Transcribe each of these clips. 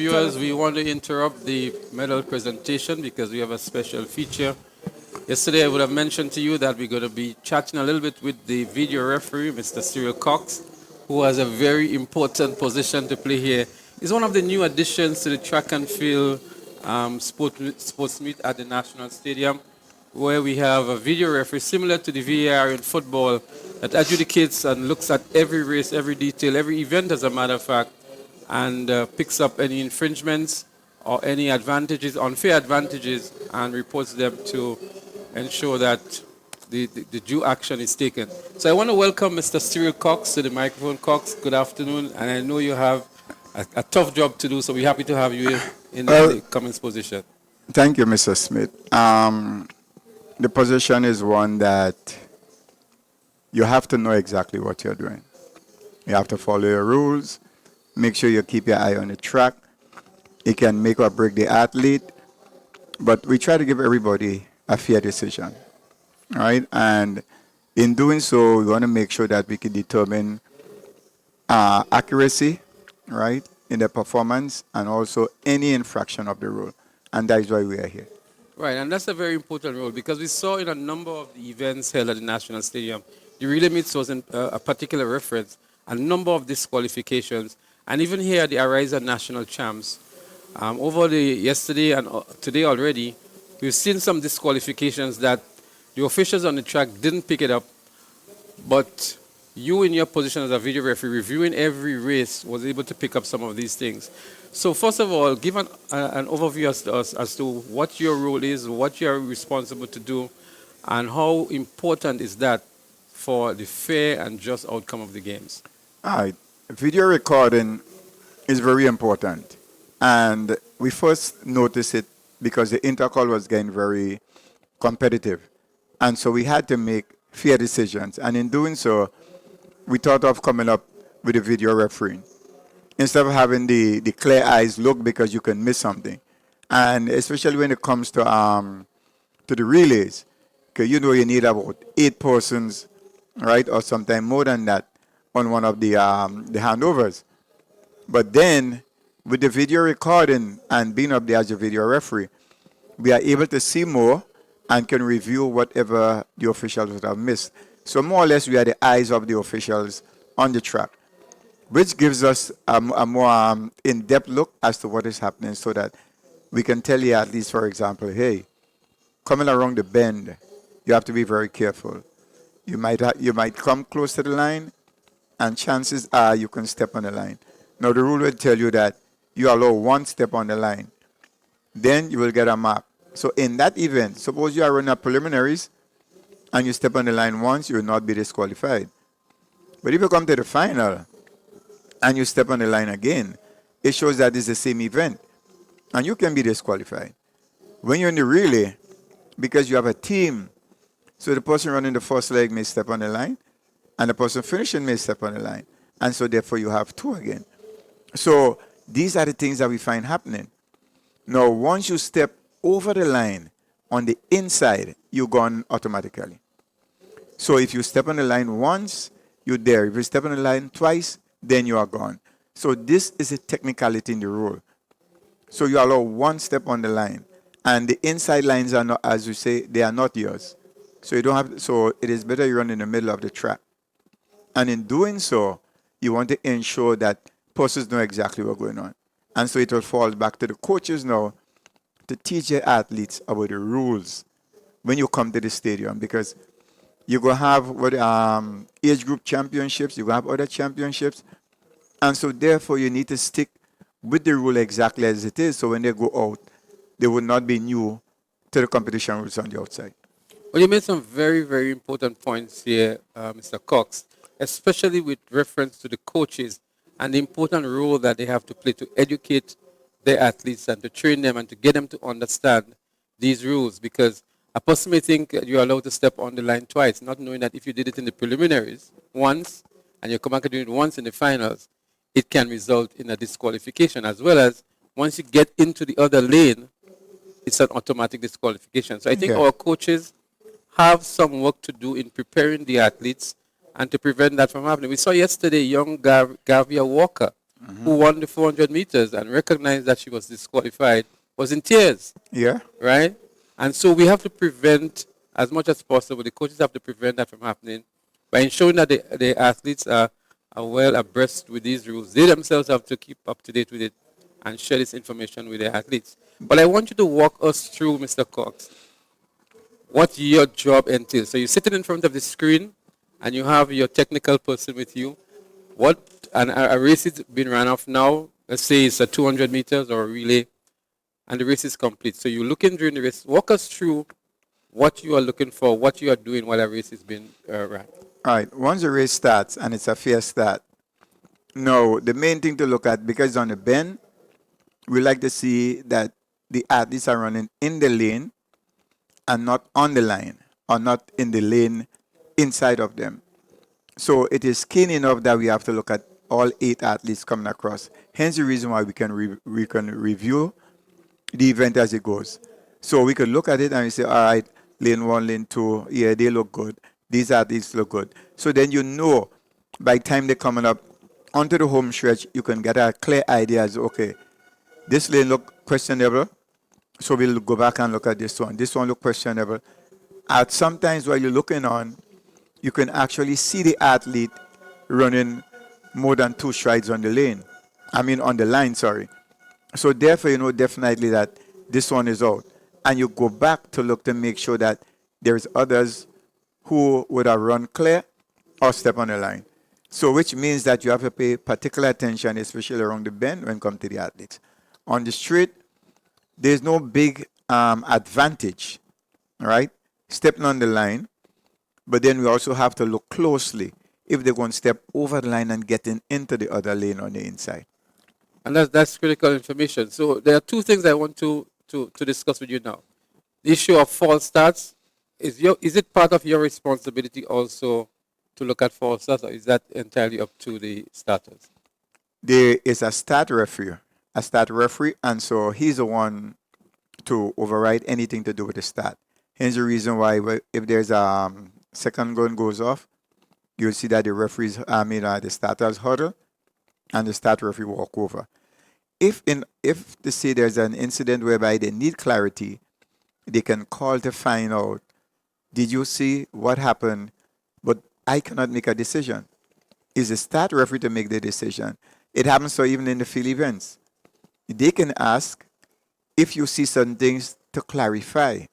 Viewers, we want to interrupt the medal presentation because we have a special feature. Yesterday, I would have mentioned to you that we're going to be chatting a little bit with the video referee, Mr. Cyril Cox, who has a very important position to play here. He's one of the new additions to the track and field sports meet at the National Stadium, where we have a video referee similar to the VAR in football that adjudicates and looks at every race, every detail, every event, as a matter of fact, and picks up any infringements or any advantages, unfair advantages, and reports them to ensure that the due action is taken. So I want to welcome Mr. Cyril Cox to the microphone. Cox, good afternoon, and I know you have a tough job to do, so we're happy to have you in the comments position. Thank you, Mr. Smith. The position is one that you have to know exactly what you're doing. You have to follow your rules. Make sure you keep your eye on the track. It can make or break the athlete, but we try to give everybody a fair decision, right? And in doing so, we want to make sure that we can determine accuracy, right, in the performance, and also any infraction of the rule. And that is why we are here. Right, and that's a very important role because we saw in a number of the events held at the National Stadium, the relay meets was a particular reference, a number of disqualifications, and even here at the Ariza National Champs, over the yesterday and today already, we've seen some disqualifications that the officials on the track didn't pick it up, but you in your position as a video referee reviewing every race was able to pick up some of these things. So first of all, give an overview as to what your role is, what you're responsible to do, and how important is that for the fair and just outcome of the games. All right. Video recording is very important. And we first noticed it because the intercall was getting very competitive. And so we had to make fair decisions. And in doing so, we thought of coming up with a video refereeing. Instead of having the clear eyes look because you can miss something. And especially when it comes to the relays, because you know you need about 8 persons, right, or sometimes more than that on one of the handovers. But then with the video recording and being up there as a video referee, we are able to see more and can review whatever the officials would have missed. So more or less we are the eyes of the officials on the track, which gives us a more in-depth look as to what is happening so that we can tell you at least, for example, hey, coming around the bend, you have to be very careful. You might come close to the line, and chances are you can step on the line. Now, the rule will tell you that you allow 1 step on the line. Then you will get a mark. So in that event, suppose you are running preliminaries and you step on the line once, you will not be disqualified. But if you come to the final and you step on the line again, it shows that it's the same event. And you can be disqualified. When you're in the relay, because you have a team, so the person running the first leg may step on the line, and the person finishing may step on the line. And so therefore you have 2 again. So these are the things that we find happening. Now, once you step over the line on the inside, you're gone automatically. So if you step on the line once, you're there. If you step on the line twice, then you are gone. So this is a technicality in the rule. So you allow 1 step on the line. And the inside lines are not, as you say, they are not yours. So you don't have. So it is better you run in the middle of the track. And in doing so, you want to ensure that persons know exactly what's going on. And so it will fall back to the coaches now to teach your athletes about the rules when you come to the stadium, because you're going to have age group championships, you're going to have other championships. And so therefore, you need to stick with the rule exactly as it is. So when they go out, they will not be new to the competition rules on the outside. Well, you made some very, very important points here, Mr. Cox, especially with reference to the coaches and the important role that they have to play to educate their athletes and to train them and to get them to understand these rules. Because a person may think you're allowed to step on the line twice, not knowing that if you did it in the preliminaries once and you come back and do it once in the finals, it can result in a disqualification, as well as once you get into the other lane, it's an automatic disqualification. So I think our coaches have some work to do in preparing the athletes and to prevent that from happening. We saw yesterday young Gavia Walker who won the 400 meters and recognized that she was disqualified, was in tears, Yeah. right? And so we have to prevent, as much as possible, the coaches have to prevent that from happening by ensuring that the athletes are well abreast with these rules. They themselves have to keep up to date with it and share this information with their athletes. But I want you to walk us through, Mr. Cox, what your job entails. So you're sitting in front of the screen and you have your technical person with you. What and a race is being run off now. Let's say it's a 200 meters or a relay, and the race is complete. So you're looking during the race. Walk us through what you are looking for, what you are doing while a race is being run. All right. Once the race starts and it's a fair start, no, the main thing to look at, because on the bend, we like to see that the athletes are running in the lane and not on the line, or not in the lane inside of them. So it is keen enough that we have to look at all 8 athletes coming across. Hence the reason why we can review the event as it goes. So we could look at it and we say, all right, lane 1, lane 2, yeah, they look good. These athletes look good. So then you know, by the time they're coming up onto the home stretch, you can get a clear idea as, okay, this lane look questionable, so we'll go back and look at this one. This one look questionable. At sometimes while you're looking on, you can actually see the athlete running more than 2 strides on the lane. I mean on the line, sorry. So therefore, you know definitely that this one is out. And you go back to look to make sure that there's others who would have run clear or step on the line. So which means that you have to pay particular attention, especially around the bend when it comes to the athletes. On the street, there's no big advantage, right? Stepping on the line, but then we also have to look closely if they're going to step over the line and getting into the other lane on the inside. And that's critical information. So there are 2 things I want to discuss with you now. The issue of false starts, is it part of your responsibility also to look at false starts, or is that entirely up to the starters? There is a start referee, and so he's the one to override anything to do with the start. Hence the reason why if there's a second gun goes off, you'll see that the referees, the starters huddle and the start referee walk over. If they say there's an incident whereby they need clarity, they can call to find out, did you see what happened? But I cannot make a decision. It's the start referee to make the decision. It happens so even in the field events. They can ask if you see certain things to clarify.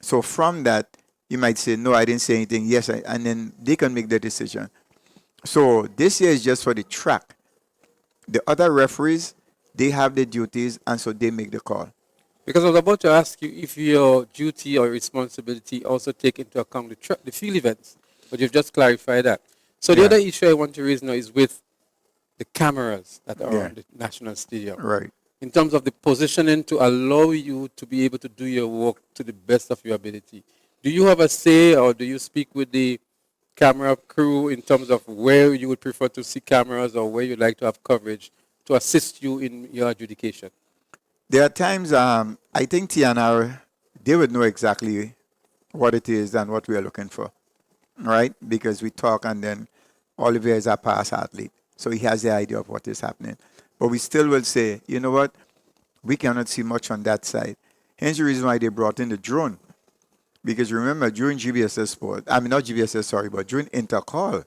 So from that, you might say, no, I didn't say anything. Yes, and then they can make the decision. So this year is just for the track. The other referees, they have their duties, and so they make the call. Because I was about to ask you if your duty or responsibility also take into account the field events, but you've just clarified that. So the Yeah. other issue I want to raise now is with the cameras that are Yeah. on the National Stadium. Right. In terms of the positioning to allow you to be able to do your work to the best of your ability. Do you have a say, or do you speak with the camera crew in terms of where you would prefer to see cameras or where you'd like to have coverage to assist you in your adjudication? There are times I think TNR, they would know exactly what it is and what we are looking for, right? Because we talk, and then Oliver is a past athlete, so he has the idea of what is happening. But we still will say, you know what, we cannot see much on that side. Hence the reason why they brought in the drone. Because remember, during GBSS sport, I mean not GBSS, sorry, but during intercall,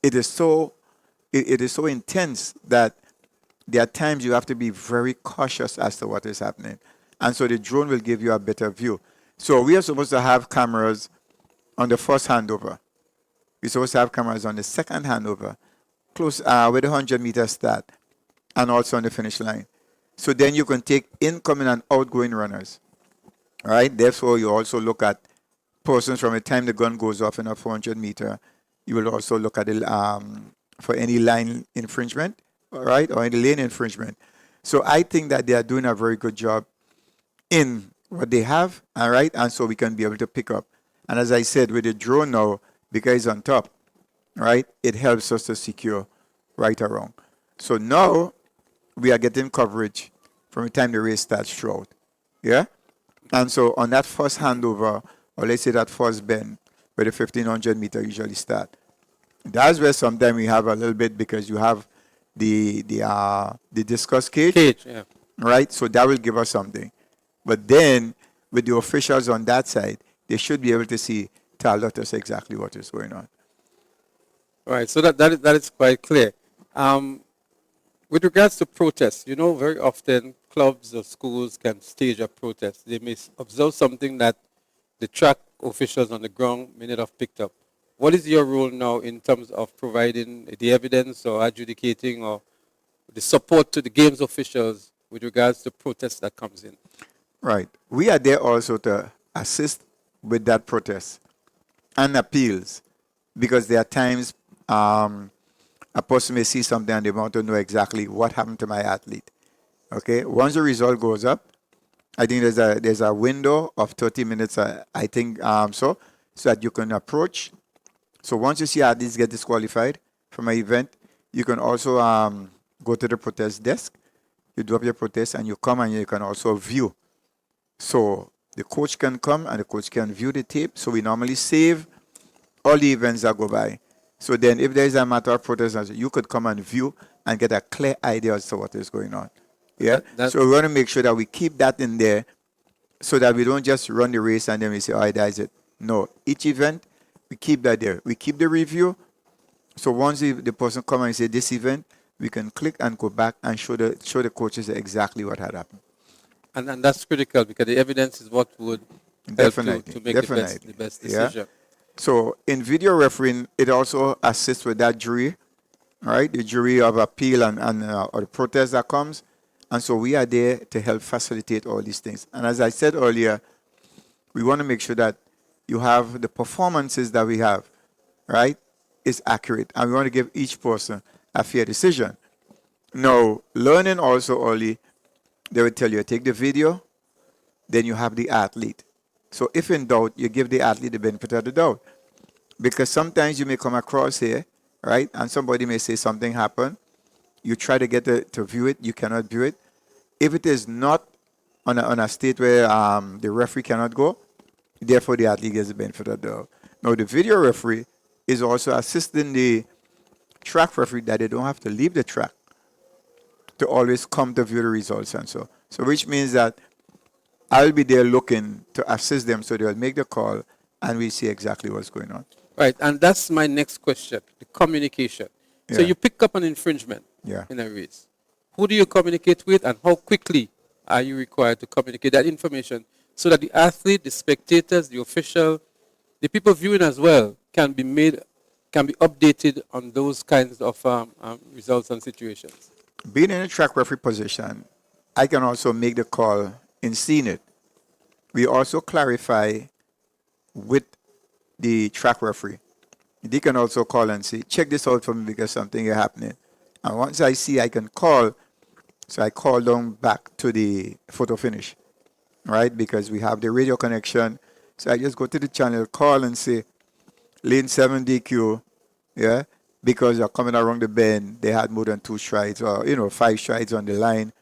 it is so intense that there are times you have to be very cautious as to what is happening. And so the drone will give you a better view. So we are supposed to have cameras on the first handover. We're supposed to have cameras on the second handover, close with the 100-meter start, and also on the finish line. So then you can take incoming and outgoing runners. Right? Therefore, you also look at persons from the time the gun goes off in a 400-meter. You will also look at it for any line infringement, all right, or any lane infringement. So I think that they are doing a very good job in what they have, all right, and so we can be able to pick up. And as I said, with the drone now, because it's on top, right, it helps us to secure right or wrong. So now we are getting coverage from the time the race starts throughout. Yeah? And so on that first handover, or let's say that first bend, where the 1500 meter usually start, that's where sometimes we have a little bit, because you have the discus cage, Cage, yeah. right? So that will give us something. But then with the officials on that side, they should be able to tell us exactly what is going on. Right. So that is quite clear. Um, with regards to protests, you know, very often clubs or schools can stage a protest. They may observe something that the track officials on the ground may not have picked up. What is your role now in terms of providing the evidence or adjudicating or the support to the games officials with regards to protests that comes in? Right. We are there also to assist with that protest and appeals, because there are times a person may see something and they want to know exactly what happened to my athlete. Okay. Once the result goes up, I think there's a window of 30 minutes. I think so that you can approach. So once you see athletes get disqualified from an event, you can also go to the protest desk. You drop your protest and you come and you can also view. So the coach can come and the coach can view the tape. So we normally save all the events that go by. So then if there is a matter of protest, you could come and view and get a clear idea as to what is going on. Yeah. That So we want to make sure that we keep that in there so that we don't just run the race and then we say, all right, that's it. No, each event, we keep that there. We keep the review. So once the person come and say this event, we can click and go back and show the coaches exactly what had happened. and that's critical because the evidence is what would help Definitely, to make definitely. the best Yeah. decision. So in video refereeing, it also assists with that jury, right? The jury of appeal and or the protest that comes. And so we are there to help facilitate all these things. And as I said earlier, we want to make sure that you have the performances that we have, right, is accurate. And we want to give each person a fair decision. Now, learning also early, they will tell you, take the video, then you have the athlete. So if in doubt, you give the athlete the benefit of the doubt. Because sometimes you may come across here, right, and somebody may say something happened. You try to get to view it, you cannot view it. If it is not on a state where the referee cannot go, therefore the athlete gets the benefit of the doubt. Now, the video referee is also assisting the track referee that they don't have to leave the track to always come to view the results and so. So which means that I'll be there looking to assist them so they'll make the call and we see exactly what's going on. Right, and that's my next question, the communication. So Yeah. you pick up an infringement Yeah. in a race. Who do you communicate with and how quickly are you required to communicate that information so that the athlete, the spectators, the official, the people viewing as well can be updated on those kinds of results and situations? Being in a track referee position, I can also make the call in seeing it. We also clarify with the track referee. They can also call and say, check this out for me because something is happening. And once I see, I can call. So I call them back to the photo finish, right? Because we have the radio connection. So I just go to the channel, call and say, lane 7 DQ, yeah? Because they're coming around the bend, they had more than 2 strides or, 5 strides on the line.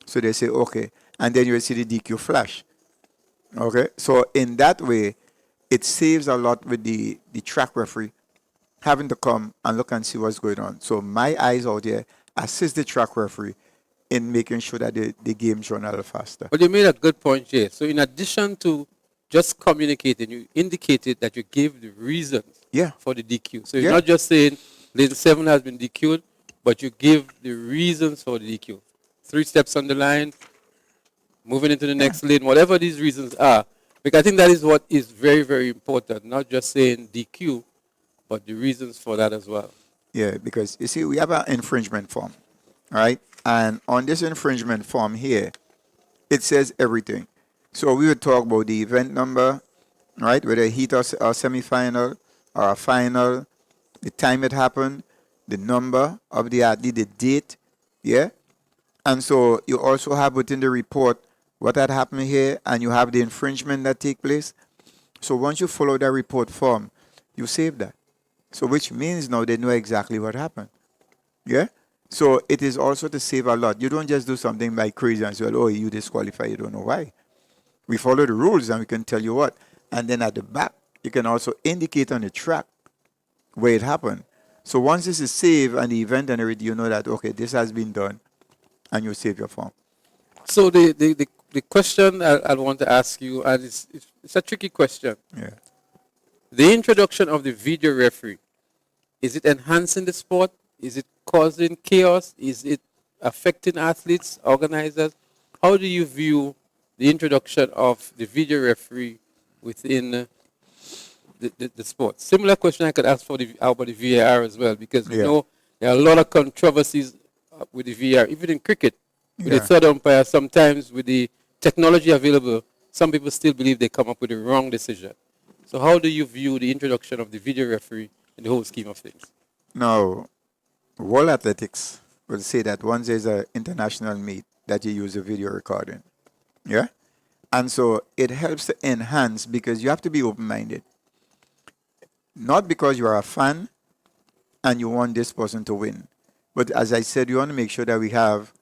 So they say, okay. And then you will see the DQ flash. Okay? So in that way, it saves a lot with the track referee having to come and look and see what's going on. So my eyes out there assist the track referee in making sure that the games run a little faster. But you made a good point, Jay. So in addition to just communicating, you indicated that you gave the reasons Yeah. for the DQ. So you're Yeah. not just saying lane 7 has been DQ'd, but you give the reasons for the DQ. 3 steps on the line, moving into the next lane, whatever these reasons are. Because I think that is what is very, very important. Not just saying DQ, but the reasons for that as well. Yeah, because you see, we have an infringement form, right? And on this infringement form here, it says everything. So we would talk about the event number, right? Whether a heat or semifinal or a final, the time it happened, the number of the athlete, the date, yeah? And so you also have within the report what had happened here, and you have the infringement that take place. So once you follow that report form, you save that. So which means now they know exactly what happened. Yeah? So it is also to save a lot. You don't just do something by crazy and say, well, oh, you disqualify, you don't know why. We follow the rules and we can tell you what. And then at the back, you can also indicate on the track where it happened. So once this is saved and the event and everything, you know that, okay, this has been done, and you save your form. So the question I want to ask you, and it's a tricky question. Yeah. The introduction of the video referee, is it enhancing the sport? Is it causing chaos? Is it affecting athletes, organizers? How do you view the introduction of the video referee within the sport? Similar question I could ask for about the VAR as well, because we Yeah. know there are a lot of controversies with the VAR, even in cricket, with the Yeah. third umpire. Sometimes with the technology available, some people still believe they come up with the wrong decision. So how do you view the introduction of the video referee in the whole scheme of things? Now, World Athletics will say that once there's an international meet, that you use a video recording. Yeah? And so it helps to enhance because you have to be open minded. Not because you are a fan and you want this person to win. But as I said, you want to make sure that we have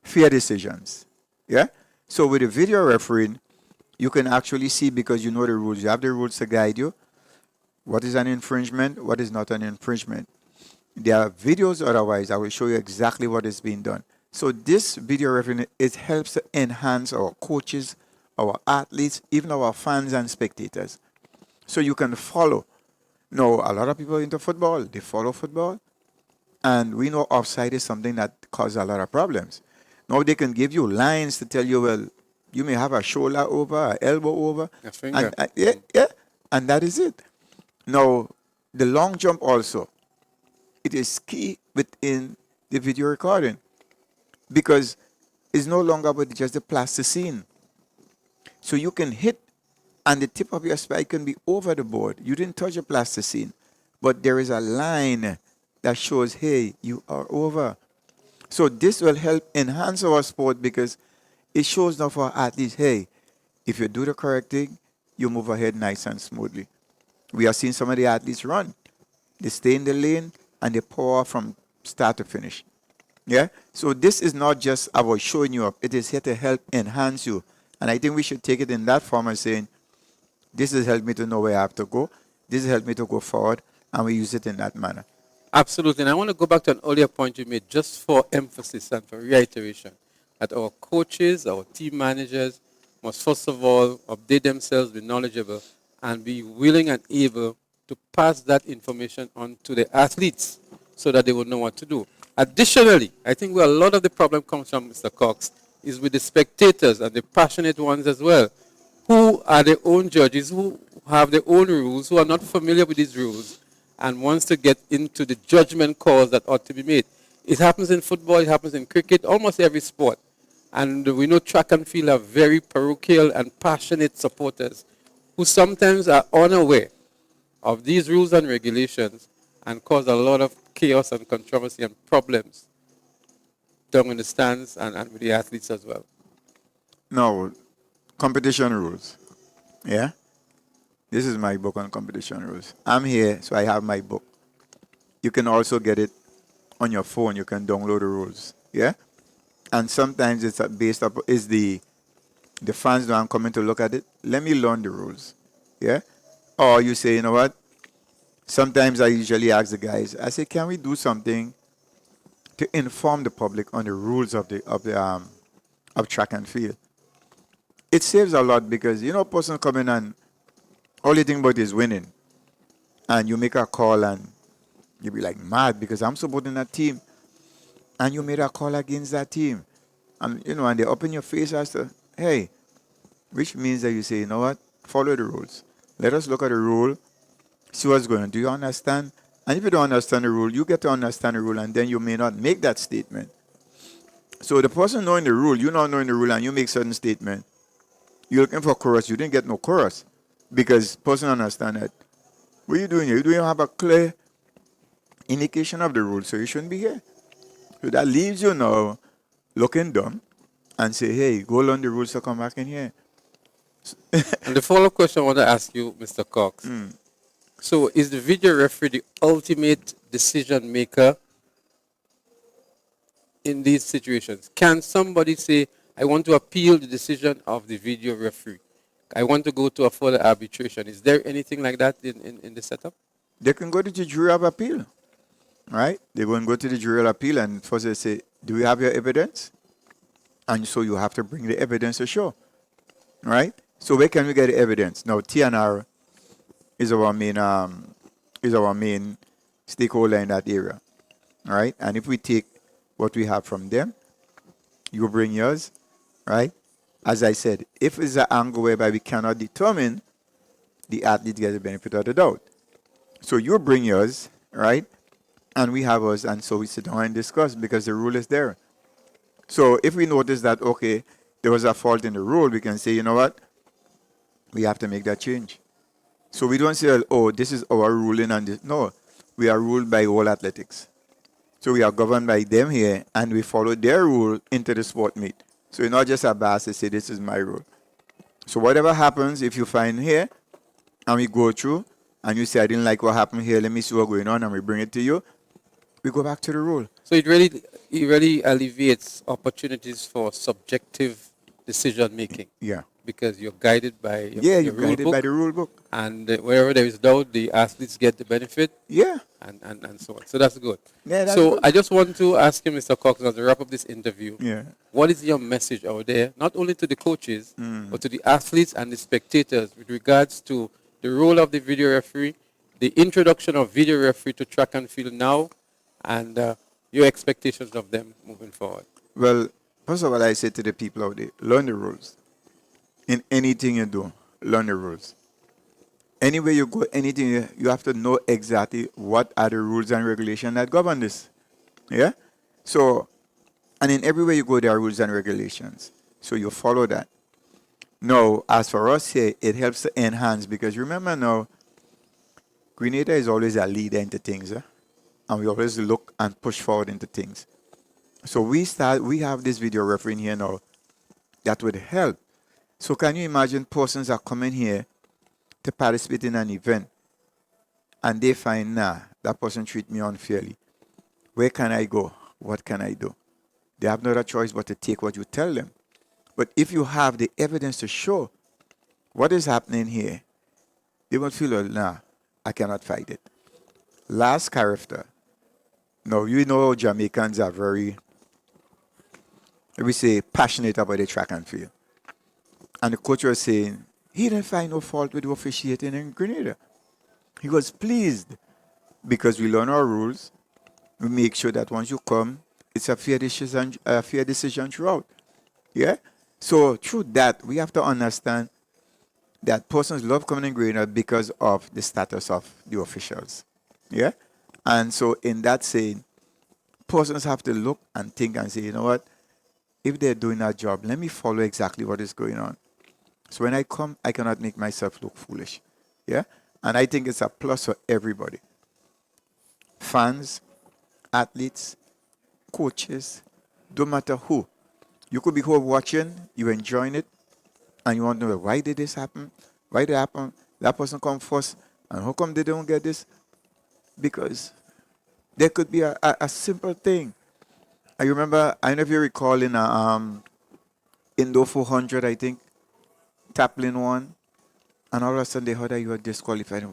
fair decisions. Yeah? So with a video refereeing, you can actually see because you know the rules. You have the rules to guide you. What is an infringement? What is not an infringement? There are videos otherwise. I will show you exactly what is being done. So this video refereeing, it helps to enhance our coaches, our athletes, even our fans and spectators. So you can follow. No, a lot of people into football, they follow football. And we know offside is something that causes a lot of problems. Now they can give you lines to tell you, well, you may have a shoulder over, an elbow over. A finger. And yeah, yeah, and that is it. Now, the long jump also, it is key within the video recording because it's no longer about just the plasticine. So you can hit and the tip of your spike can be over the board. You didn't touch the plasticine, but there is a line that shows, hey, you are over. So this will help enhance our sport because it shows now for athletes, hey, if you do the correct thing, you move ahead nice and smoothly. We have seen some of the athletes run. They stay in the lane and they pour from start to finish. Yeah? So this is not just about showing you up. It is here to help enhance you. And I think we should take it in that form of saying, this has helped me to know where I have to go. This has helped me to go forward. And we use it in that manner. Absolutely. And I want to go back to an earlier point you made just for emphasis and for reiteration that our coaches, our team managers must first of all update themselves, be knowledgeable, and be willing and able to pass that information on to the athletes so that they will know what to do. Additionally, I think where a lot of the problem comes from, Mr. Cox, is with the spectators and the passionate ones as well, who are their own judges, who have their own rules, who are not familiar with these rules, and wants to get into the judgment calls that ought to be made. It happens in football, it happens in cricket, almost every sport. And we know track and field are very parochial and passionate supporters who sometimes are unaware of these rules and regulations and cause a lot of chaos and controversy and problems down in the stands and with the athletes as well. Now, competition rules. Yeah? This is my book on competition rules. I'm here, so I have my book. You can also get it on your phone. You can download the rules. Yeah? And sometimes it's based up is the fans don't coming to look at it. Let me learn the rules. Yeah? Or you say, you know what? Sometimes I usually ask the guys, I say, can we do something to inform the public on the rules of of track and field? It saves a lot because a person coming and all you think about is winning. And you make a call and you be like mad because I'm supporting that team. And you made a call against that team. And they open your face as to, hey, which means that you say, you know what? Follow the rules. Let us look at the rule, see what's going on. Do you understand? And if you don't understand the rule, you get to understand the rule, and then you may not make that statement. So the person knowing the rule, you not knowing the rule, and you make certain statement, you're looking for chorus, you didn't get no chorus. Because person understand that. What are you doing here? You don't have a clear indication of the rule, so you shouldn't be here. So that leaves you now looking dumb and say, hey, go learn the rules to come back in here. And the follow-up question I want to ask you, Mr. Cox. So is the video referee the ultimate decision maker in these situations? Can somebody say, I want to appeal the decision of the video referee? I want to go to a further arbitration. Is there anything like that in the setup? They can go to the jury of appeal. right? They're going to go to the jury appeal, and first they say, do you have your evidence? And so you have to bring the evidence to show, right? So where can we get the evidence? Now, TNR is our main stakeholder in that area, right? And if we take what we have from them, you bring yours, right? As I said, if it's an angle whereby we cannot determine, the athlete gets the benefit of the doubt. So you bring yours, right? And we have ours, and so we sit down and discuss because the rule is there. So if we notice that, okay, there was a fault in the rule, we can say, you know what, we have to make that change. So we don't say, oh, this is our ruling and this. No, we are ruled by all athletics. So we are governed by them here, and we follow their rule into the sport meet. So it's not just a bias to say, this is my rule. So whatever happens, if you find here, and we go through, and you say, I didn't like what happened here, let me see what's going on, and we bring it to you, we go back to the rule. So it really alleviates opportunities for subjective decision making Yeah. because you're guided by Yeah, your you're rule guided by book, the rule book. and wherever there is doubt, the athletes get the benefit, Yeah. and so on. So that's good. Yeah, that's So good. I just want to ask you, Mr. Cox, as we wrap up this interview, Yeah. what is your message out there, not only to the coaches, but to the athletes and the spectators with regards to the role of the video referee, the introduction of video referee to track and field now, and your expectations of them moving forward? Well, first of all, I say to the people out there, learn the rules. In anything you do, learn the rules. Anywhere you go, anything, you have to know exactly what are the rules and regulations that govern this. Yeah? So, and in everywhere you go, there are rules and regulations. So you follow that. Now, as for us here, it helps to enhance because remember now, Grenada is always a leader into things. And we always look and push forward into things. So we have this video referee here now that would help. So can you imagine persons are coming here to participate in an event and they find, nah, that person treat me unfairly. Where can I go? What can I do? They have no other choice but to take what you tell them. But if you have the evidence to show what is happening here, they won't feel, oh, nah, I cannot fight it. Last character. Now, you know Jamaicans are very, we say, passionate about the track and field. And the coach was saying, he didn't find no fault with the officiating in Grenada. He was pleased because we learn our rules. We make sure that once you come, it's a fair decision throughout. Yeah? So through that, we have to understand that persons love coming in Grenada because of the status of the officials. Yeah? And so in that saying, persons have to look and think and say, you know what? If they're doing that job, let me follow exactly what is going on. So when I come, I cannot make myself look foolish. Yeah? And I think it's a plus for everybody. Fans, athletes, coaches, don't matter who. You could be home watching, you're enjoying it, and you want to know why did this happen? Why did it happen? That person come first, and how come they don't get this? Because there could be a simple thing. I remember, I don't know if you recall in a Indo 400, I think, Taplin one, and all of a sudden they heard that you were disqualified.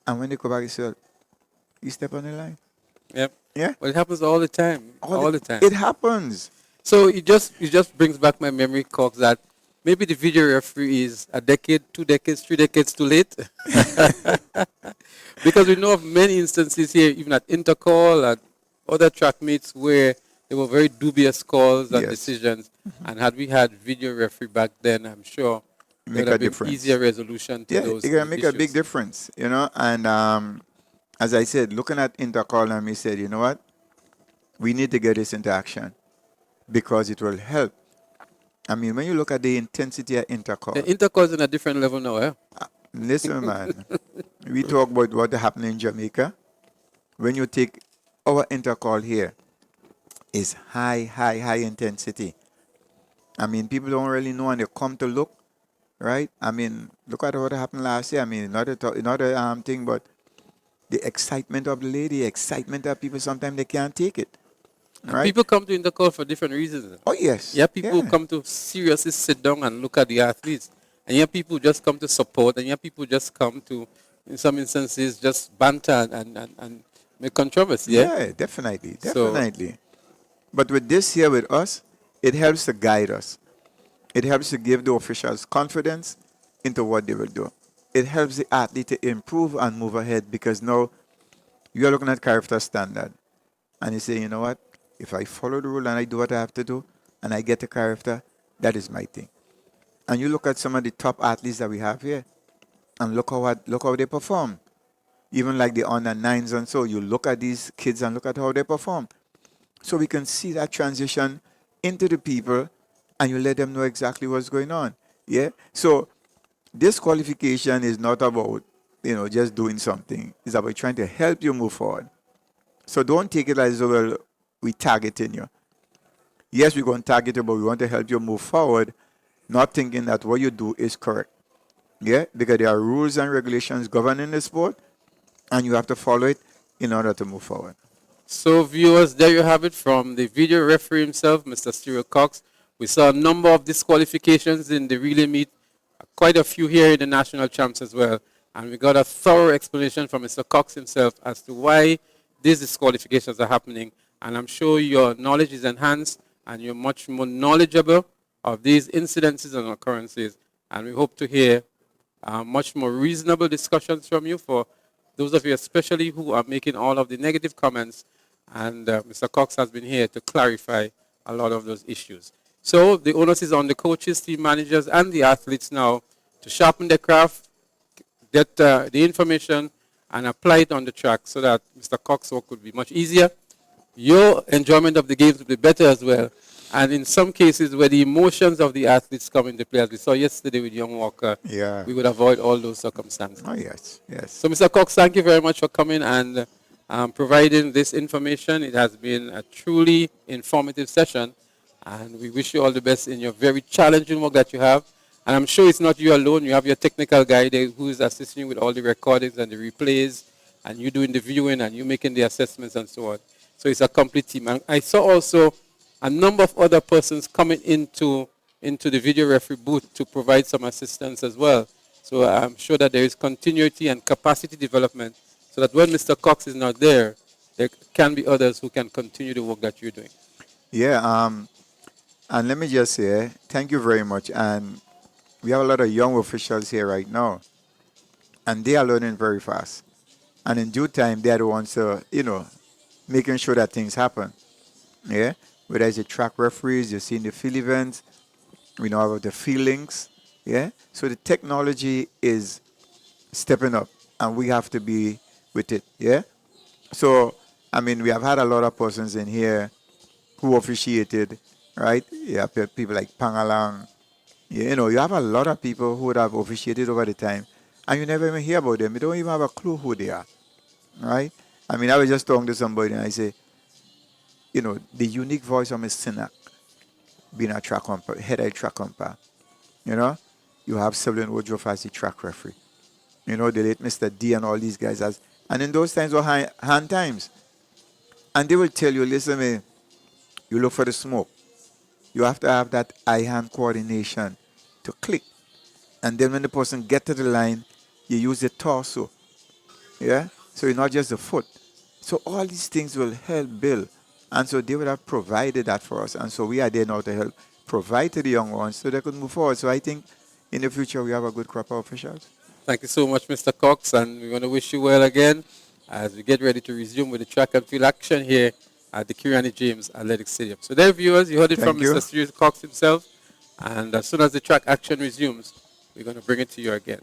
And when they go back, they said, you step on the line. Yep. Yeah? Well, it happens all the time. All the time. It happens. So it just brings back my memory, Cox, that maybe the video referee is a decade, 2 decades, 3 decades too late. Because we know of many instances here, even at Intercall and other track meets, where there were very dubious calls and Yes. decisions. And had we had video referee back then, I'm sure there Make would a have been difference. easier resolution to Yeah, those it can make a big issues. difference, you know. And as I said, looking at Intercall, and we said, you know what? We need to get this into action because it will help. I mean, when you look at the intensity of The Intercall, Intercall is on a different level now, eh? listen, man, we talk about what happened in Jamaica. When you take our Intercall here, is high intensity. I mean, people don't really know and they come to look, right? I mean, look at what happened last year. I mean, not a thing, but the excitement of the lady, excitement of people, sometimes they can't take it, And right? people come to Intercall for different reasons. Oh, yes. Yeah, people Yeah. come to seriously sit down and look at the athletes. And yeah, people just come to support. And yeah, people just come to, in some instances, just banter and Make controversy, yeah? Yeah, definitely, So, definitely. But with this here with us, it helps to guide us. It helps to give the officials confidence into what they will do. It helps the athlete to improve and move ahead because now you're looking at character standard and you say, you know what? If I follow the rule and I do what I have to do and I get the character, that is my thing. And you look at some of the top athletes that we have here and look how they perform. Even like the under nines and so, you look at these kids and look at how they perform. So we can see that transition into the people and you let them know exactly what's going on. Yeah. So this qualification is not about, just doing something. It's about trying to help you move forward. So don't take it as well we targeting you. Yes, we're going to target you, but we want to help you move forward, not thinking that what you do is correct. Yeah, because there are rules and regulations governing the sport, and you have to follow it in order to move forward. so viewers, there you have it from the video referee himself, Mr. Cyril Cox. We saw a number of disqualifications in the relay meet, quite a few here in the national champs as well. And we got a thorough explanation from Mr. Cox himself as to why these disqualifications are happening. And I'm sure your knowledge is enhanced and you're much more knowledgeable of these incidences and occurrences. And we hope to hear much more reasonable discussions from you for those of you especially who are making all of the negative comments. And Mr. Cox has been here to clarify a lot of those issues. So the onus is on the coaches, team managers, and the athletes now to sharpen their craft, get the information, and apply it on the track so that Mr. Cox's work would be much easier. Your enjoyment of the games will be better as well. And in some cases where the emotions of the athletes come into play, as we saw yesterday with Young Walker, Yeah. we would avoid all those circumstances. Oh, yes, yes. So, Mr. Cox, thank you very much for coming and providing this information. It has been a truly informative session, and we wish you all the best in your very challenging work that you have. And I'm sure it's not you alone. You have your technical guy there who is assisting you with all the recordings and the replays, and you doing the viewing and you making the assessments and so on. So it's a complete team. And I saw also a number of other persons coming into the video referee booth to provide some assistance as well. So I'm sure that there is continuity and capacity development so that when Mr. Cox is not there, there can be others who can continue the work that you're doing. Yeah, and let me just say, thank you very much. And we have a lot of young officials here right now, and they are learning very fast. And in due time, they are the ones, making sure that things happen. Yeah, whether it's the track referees, you're seeing the field events, we know about the feelings. Yeah, so the technology is stepping up, and we have to be with it. Yeah, so I mean, we have had a lot of persons in here who officiated, right? You have people like Pangalang. You have a lot of people who would have officiated over the time, and you never even hear about them. You don't even have a clue who they are, right? I mean, I was just talking to somebody, and I say, the unique voice of Miss Sinak, being a track umpire, head of track umpire, you know, you have Cyril Woodruff as the track referee. The late Mr. D and all these guys and in those times were hand times. And they will tell you, listen, man, you look for the smoke. You have to have that eye-hand coordination to click. And then when the person get to the line, you use the torso. Yeah? So it's not just the foot. So all these things will help build. And so they would have provided that for us. And so we are there now to help provide to the young ones so they could move forward. So I think in the future we have a good crop of officials. Thank you so much, Mr. Cox, and we want to wish you well again as we get ready to resume with the track and field action here at the Kiriani James Athletic Stadium. So there, viewers, you heard it from Mr. Cyril Cox himself, and as soon as the track action resumes, we're going to bring it to you again.